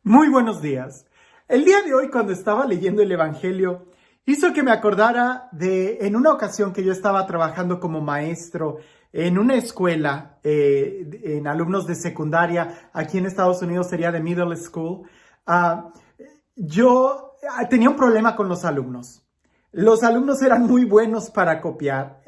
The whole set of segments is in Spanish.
Muy buenos días. El día de hoy, cuando estaba leyendo el Evangelio, hizo que me acordara de en una ocasión que yo estaba trabajando como maestro en una escuela, en alumnos de secundaria, aquí en Estados Unidos sería de middle school. Ah, yo tenía un problema con los alumnos. Los alumnos eran muy buenos para copiar.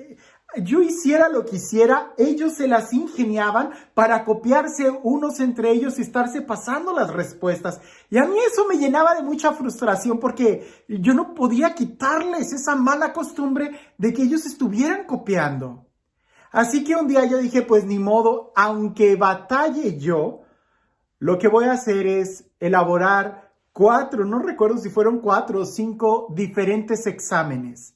Yo hiciera lo que hiciera, ellos se las ingeniaban para copiarse unos entre ellos y estarse pasando las respuestas. Y a mí eso me llenaba de mucha frustración porque yo no podía quitarles esa mala costumbre de que ellos estuvieran copiando. Así que un día yo dije, pues ni modo, aunque batalle yo, lo que voy a hacer es elaborar no recuerdo si fueron 4 o 5 diferentes exámenes,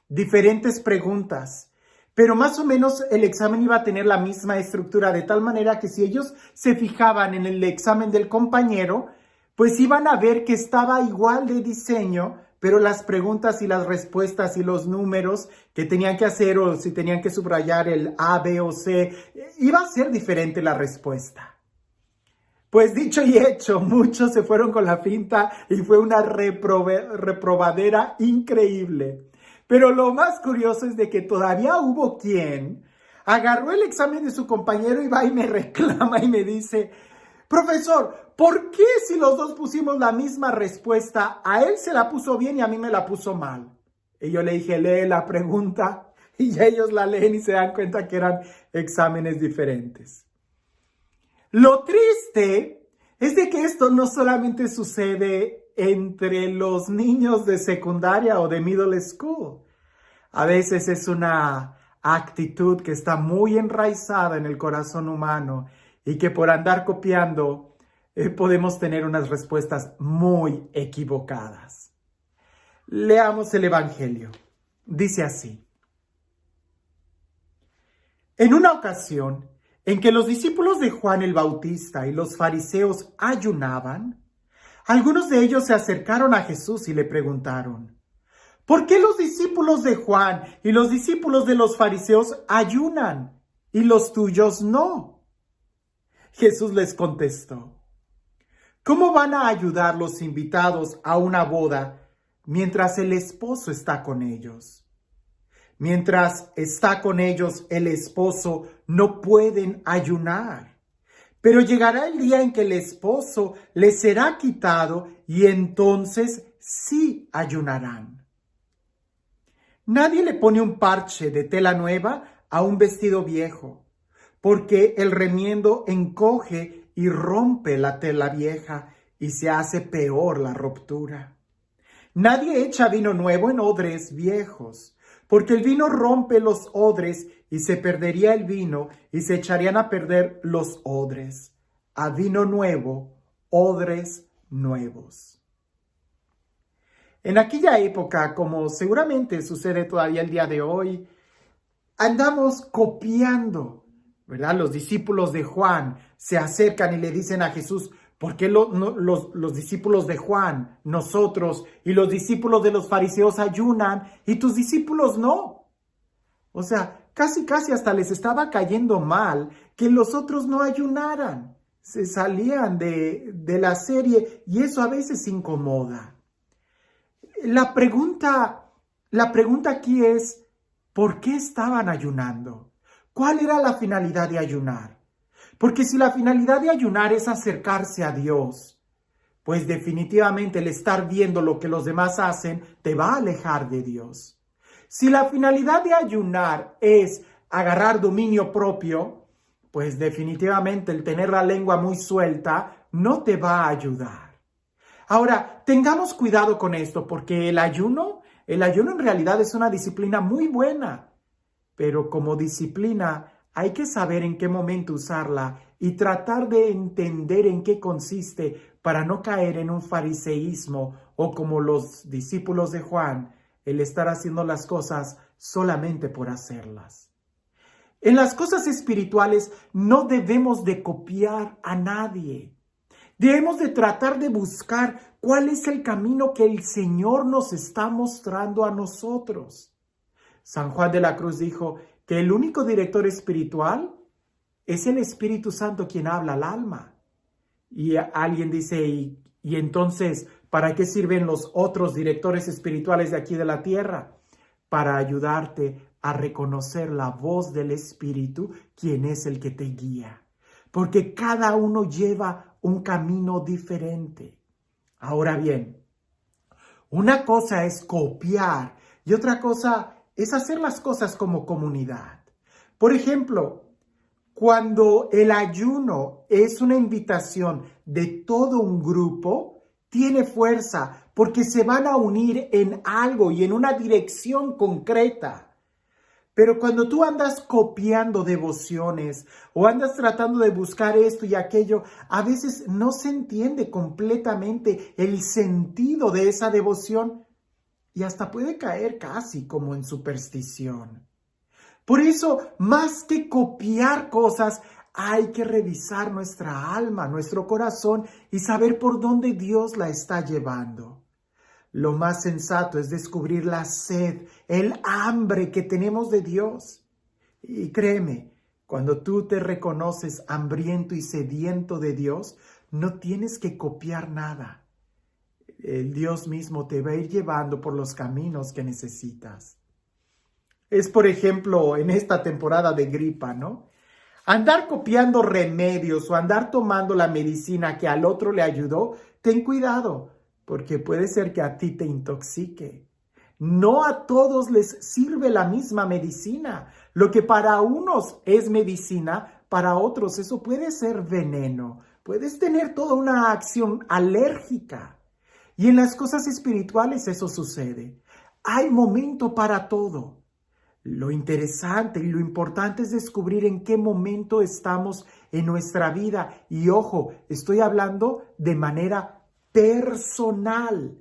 diferentes preguntas. Pero más o menos el examen iba a tener la misma estructura, de tal manera que si ellos se fijaban en el examen del compañero, pues iban a ver que estaba igual de diseño, pero las preguntas y las respuestas y los números que tenían que hacer o si tenían que subrayar el A, B o C, iba a ser diferente la respuesta. Pues dicho y hecho, muchos se fueron con la finta y fue una reprobadera increíble. Pero lo más curioso es de que todavía hubo quien agarró el examen de su compañero y va y me reclama y me dice, profesor, ¿por qué si los dos pusimos la misma respuesta, a él se la puso bien y a mí me la puso mal? Y yo le dije, lee la pregunta y ya ellos la leen y se dan cuenta que eran exámenes diferentes. Lo triste es de que esto no solamente sucede entre los niños de secundaria o de middle school. A veces es una actitud que está muy enraizada en el corazón humano y que por andar copiando podemos tener unas respuestas muy equivocadas. Leamos el Evangelio. Dice así. En una ocasión, en que los discípulos de Juan el Bautista y los fariseos ayunaban, algunos de ellos se acercaron a Jesús y le preguntaron, ¿por qué los discípulos de Juan y los discípulos de los fariseos ayunan y los tuyos no? Jesús les contestó, ¿cómo van a ayudar los invitados a una boda mientras el esposo está con ellos? Mientras está con ellos el esposo, no pueden ayunar. Pero llegará el día en que el esposo les será quitado y entonces sí ayunarán. Nadie le pone un parche de tela nueva a un vestido viejo, porque el remiendo encoge y rompe la tela vieja y se hace peor la ruptura. Nadie echa vino nuevo en odres viejos, porque el vino rompe los odres y se perdería el vino y se echarían a perder los odres. A vino nuevo, odres nuevos. En aquella época, como seguramente sucede todavía el día de hoy, andamos copiando, ¿verdad? Los discípulos de Juan se acercan y le dicen a Jesús, ¿por qué los discípulos de Juan, nosotros y los discípulos de los fariseos ayunan y tus discípulos no? O sea, casi hasta les estaba cayendo mal que los otros no ayunaran. Se salían de la serie y eso a veces incomoda. La pregunta aquí es, ¿por qué estaban ayunando? ¿Cuál era la finalidad de ayunar? Porque si la finalidad de ayunar es acercarse a Dios, pues definitivamente el estar viendo lo que los demás hacen te va a alejar de Dios. Si la finalidad de ayunar es agarrar dominio propio, pues definitivamente el tener la lengua muy suelta no te va a ayudar. Ahora, tengamos cuidado con esto porque el ayuno en realidad es una disciplina muy buena, pero como disciplina hay que saber en qué momento usarla y tratar de entender en qué consiste para no caer en un fariseísmo o como los discípulos de Juan, el estar haciendo las cosas solamente por hacerlas. En las cosas espirituales no debemos de copiar a nadie. Debemos de tratar de buscar cuál es el camino que el Señor nos está mostrando a nosotros. San Juan de la Cruz dijo que el único director espiritual es el Espíritu Santo quien habla al alma. Y alguien dice, y entonces, ¿para qué sirven los otros directores espirituales de aquí de la tierra? Para ayudarte a reconocer la voz del Espíritu, quien es el que te guía. Porque cada uno lleva un camino diferente. Ahora bien, una cosa es copiar y otra cosa es hacer las cosas como comunidad. Por ejemplo, cuando el ayuno es una invitación de todo un grupo, tiene fuerza porque se van a unir en algo y en una dirección concreta. Pero cuando tú andas copiando devociones o andas tratando de buscar esto y aquello, a veces no se entiende completamente el sentido de esa devoción y hasta puede caer casi como en superstición. Por eso, más que copiar cosas, hay que revisar nuestra alma, nuestro corazón y saber por dónde Dios la está llevando. Lo más sensato es descubrir la sed, el hambre que tenemos de Dios. Y créeme, cuando tú te reconoces hambriento y sediento de Dios, no tienes que copiar nada. El Dios mismo te va a ir llevando por los caminos que necesitas. Es, por ejemplo, en esta temporada de gripa, ¿no? Andar copiando remedios o andar tomando la medicina que al otro le ayudó, ten cuidado, porque puede ser que a ti te intoxique. No a todos les sirve la misma medicina. Lo que para unos es medicina, para otros eso puede ser veneno. Puedes tener toda una acción alérgica. Y en las cosas espirituales eso sucede. Hay momento para todo. Lo interesante y lo importante es descubrir en qué momento estamos en nuestra vida. Y ojo, estoy hablando de manera personal.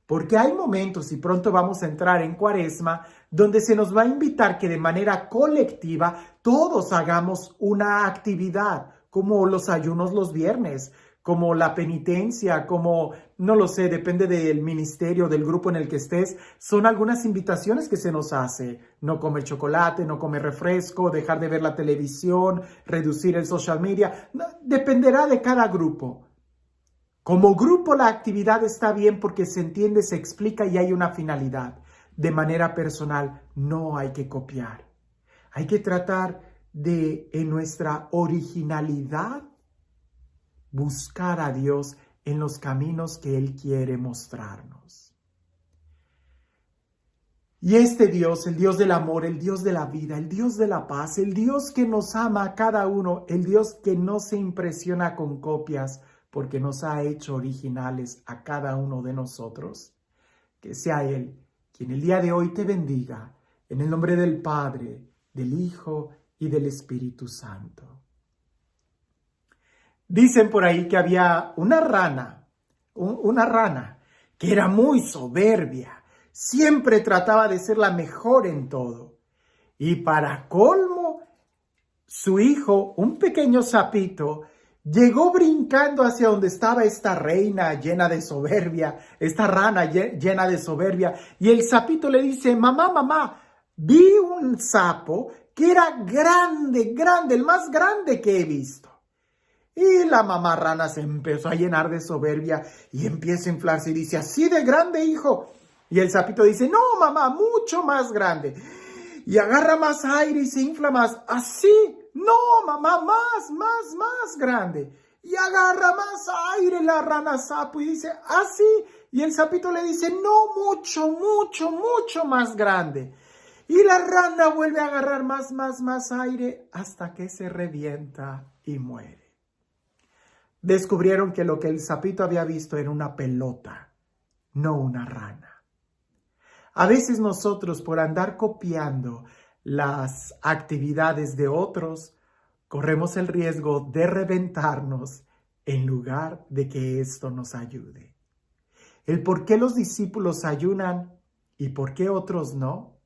Porque hay momentos, y pronto vamos a entrar en Cuaresma, donde se nos va a invitar que de manera colectiva todos hagamos una actividad, como los ayunos los viernes, como la penitencia, como, no lo sé, depende del ministerio, del grupo en el que estés. Son algunas invitaciones que se nos hace. No comer chocolate, no comer refresco, dejar de ver la televisión, reducir el social media. No, dependerá de cada grupo. Como grupo la actividad está bien porque se entiende, se explica y hay una finalidad. De manera personal no hay que copiar. Hay que tratar de, en nuestra originalidad, buscar a Dios en los caminos que Él quiere mostrarnos. Y este Dios, el Dios del amor, el Dios de la vida, el Dios de la paz, el Dios que nos ama a cada uno, el Dios que no se impresiona con copias, porque nos ha hecho originales a cada uno de nosotros, que sea Él quien el día de hoy te bendiga, en el nombre del Padre, del Hijo y del Espíritu Santo. Dicen por ahí que había una rana que era muy soberbia, siempre trataba de ser la mejor en todo. Y para colmo, su hijo, un pequeño sapito, llegó brincando hacia donde estaba esta reina llena de soberbia, esta rana llena de soberbia, y el sapito le dice, mamá, vi un sapo que era grande, el más grande que he visto. Y la mamá rana se empezó a llenar de soberbia y empieza a inflarse y dice, ¿así de grande, hijo? Y el sapito dice, no, mamá, mucho más grande. Y agarra más aire y se infla más, así. No, mamá, más grande. Y agarra más aire la rana sapo y dice, así. Y el sapito le dice, no, mucho más grande. Y la rana vuelve a agarrar más aire hasta que se revienta y muere. Descubrieron que lo que el sapito había visto era una pelota, no una rana. A veces nosotros, por andar copiando las actividades de otros, corremos el riesgo de reventarnos en lugar de que esto nos ayude. El por qué los discípulos ayunan y por qué otros no,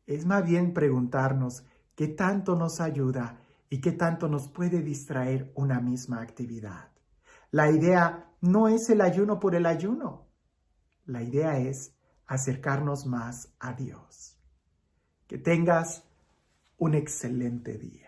es más bien preguntarnos qué tanto nos ayuda y qué tanto nos puede distraer una misma actividad. La idea no es el ayuno por el ayuno. La idea es acercarnos más a Dios. Que tengas un excelente día.